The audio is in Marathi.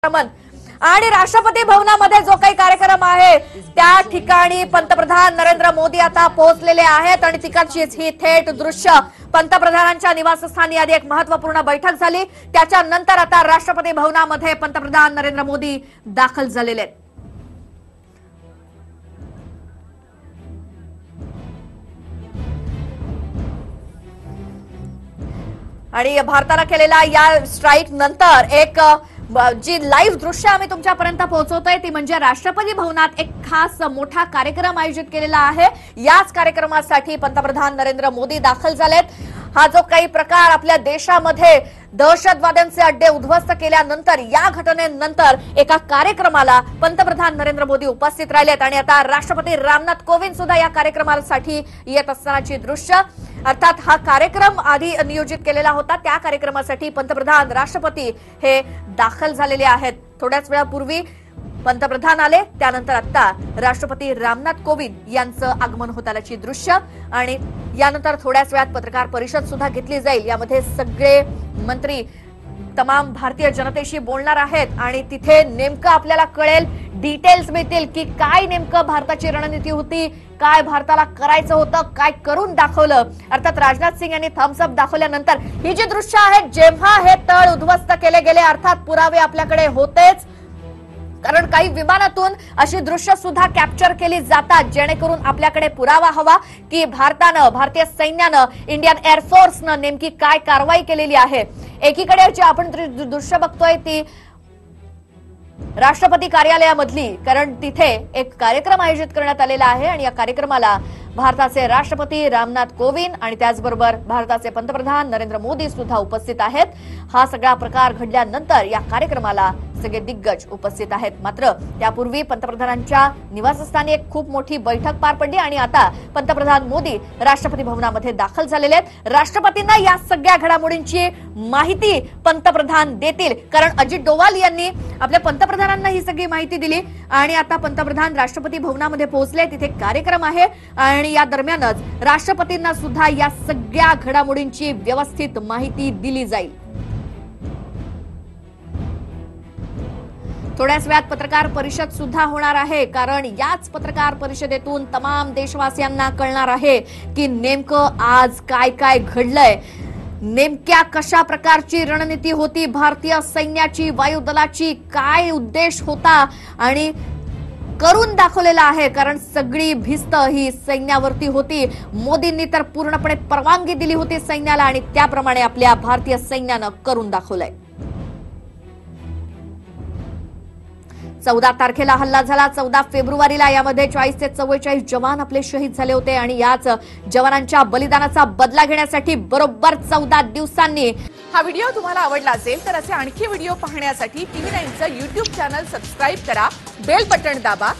आणि राष्ट्रपती भवनामध्ये जो काही कार्यक्रम आहे त्या ठिकाणी पंतप्रधान नरेंद्र मोदी आता पोहोचलेले आहेत आणि तिकडचीच ही थेट दृश्य पंतप्रधानांच्या निवासस्थानी आधी एक महत्त्वपूर्ण बैठक झाली, त्याच्यानंतर आता राष्ट्रपती भवनामध्ये पंतप्रधान नरेंद्र मोदी दाखल झालेले आहेत। आणि भारताने केलेला या स्ट्राईक नंतर एक जी लाईव्ह दृश्य आम्ही तुमच्यापर्यंत पोहोचवतोय ती म्हणजे राष्ट्रपती भवनात एक खास मोठा कार्यक्रम आयोजित केलेला आहे। याच कार्यक्रमासाठी पंतप्रधान नरेंद्र मोदी दाखल झालेत। हा जो काही प्रकार आपल्या देशामध्ये दहशतवाद्यांचे अड्डे उद्ध्वस्त केल्यानंतर या घटनेनंतर एका कार्यक्रमाला पंतप्रधान नरेंद्र मोदी उपस्थित राहिलेत आणि आता राष्ट्रपती रामनाथ कोविंद सुद्धा या कार्यक्रमासाठी येत असतानाची दृश्य, अर्थात हा कार्यक्रम आधी नियोजित केलेला होता, त्या कार्यक्रमासाठी पंतप्रधान राष्ट्रपती हे दाखल झालेले आहेत। थोड्याच वेळापूर्वी पंतप्रधान आले, त्यानंतर आता राष्ट्रपती रामनाथ कोविंद यांचं आगमन होत आल्याची दृश्य आणि यानंतर थोड्याच वेळात पत्रकार परिषद सुद्धा घेतली जाईल। यामध्ये सगळे मंत्री तमाम भारतीय जनतेशी बोलणार आहेत आणि तिथे नेमकं आपल्याला कळेल, डिटेल्स मिळतील की काय नेमकं भारताची रणनीती होती, काय भारताला करायचं होतं, काय करून दाखवलं। अर्थात राजनाथ सिंह यांनी थम्स अप दाखवल्यानंतर ही जी दृश्य आहेत, जेव्हा हे तळ उद्ध्वस्त केले गेले, अर्थात पुरावे आपल्याकडे होतेच, कारण काही विमानातून अशी दृश्य सुद्धा कॅप्चर केली जातात जेणेकरून आपल्याकडे पुरावा हवा की भारतानं, भारतीय सैन्यानं, इंडियन एअरफोर्सनं नेमकी काय कारवाई केलेली आहे। एकीकडे जे आपण दृश्य बघतोय ती राष्ट्रपती कार्यालयामधली, कारण तिथे एक कार्यक्रम आयोजित करण्यात आलेला आहे आणि या कार्यक्रमाला भारताचे राष्ट्रपती रामनाथ कोविंद आणि त्याचबरोबर भारताचे पंतप्रधान नरेंद्र मोदी सुद्धा उपस्थित आहेत। हा सगळा प्रकार घडल्यानंतर या कार्यक्रमाला सगळे दिग्गज उपस्थित आहेत। मात्र त्यापूर्वी पंतप्रधानांच्या निवासस्थानी एक खूप मोठी बैठक पार पडली आणि आता पंतप्रधान मोदी राष्ट्रपती भवनामध्ये दाखल झालेले आहेत। राष्ट्रपतींना या सगळ्या घडामोडींची माहिती पंतप्रधान देतील, कारण अजित डोवाल यांनी आपल्या पंतप्रधानांना ही सगळी माहिती दिली आणि आता पंतप्रधान राष्ट्रपती भवनामध्ये पोहोचले, तिथे कार्यक्रम आहे आणि या दरम्यानच राष्ट्रपतींना सुद्धा या सगळ्या घडामोडींची व्यवस्थित माहिती दिली जाईल। थोड्याच वेळात पत्रकार परिषद सुद्धा होणार आहे, कारण याच पत्रकार परिषदेतून तमाम देशवासियांना कळणार आहे की नेमकं आज काय काय घडलंय, नेमक्या कशा प्रकारची रणनीती होती भारतीय सैन्याची, वायुदलाची, काय उद्देश होता आणि करून दाखवलेला आहे, कारण सगळी भिस्त ही सैन्यावरती होती। मोदींनी तर पूर्णपणे परवानगी दिली होती सैन्याला आणि त्याप्रमाणे आपल्या भारतीय सैन्यानं करून दाखवलंय। 14 तारखेला हल्ला झाला, 14 फेब्रुवारीला यामध्ये 40 ते 44 जवान आपले शहीद झाले होते आणि याच जवानांच्या बलिदानाचा बदला घेण्यासाठी बरोबर 14 दिवसांनी हा व्हिडिओ तुम्हाला आवडला असेल तर असे आणखी व्हिडिओ पाहण्यासाठी TV9चं YouTube चॅनल सबस्क्राइब करा, बेल बटन दाबा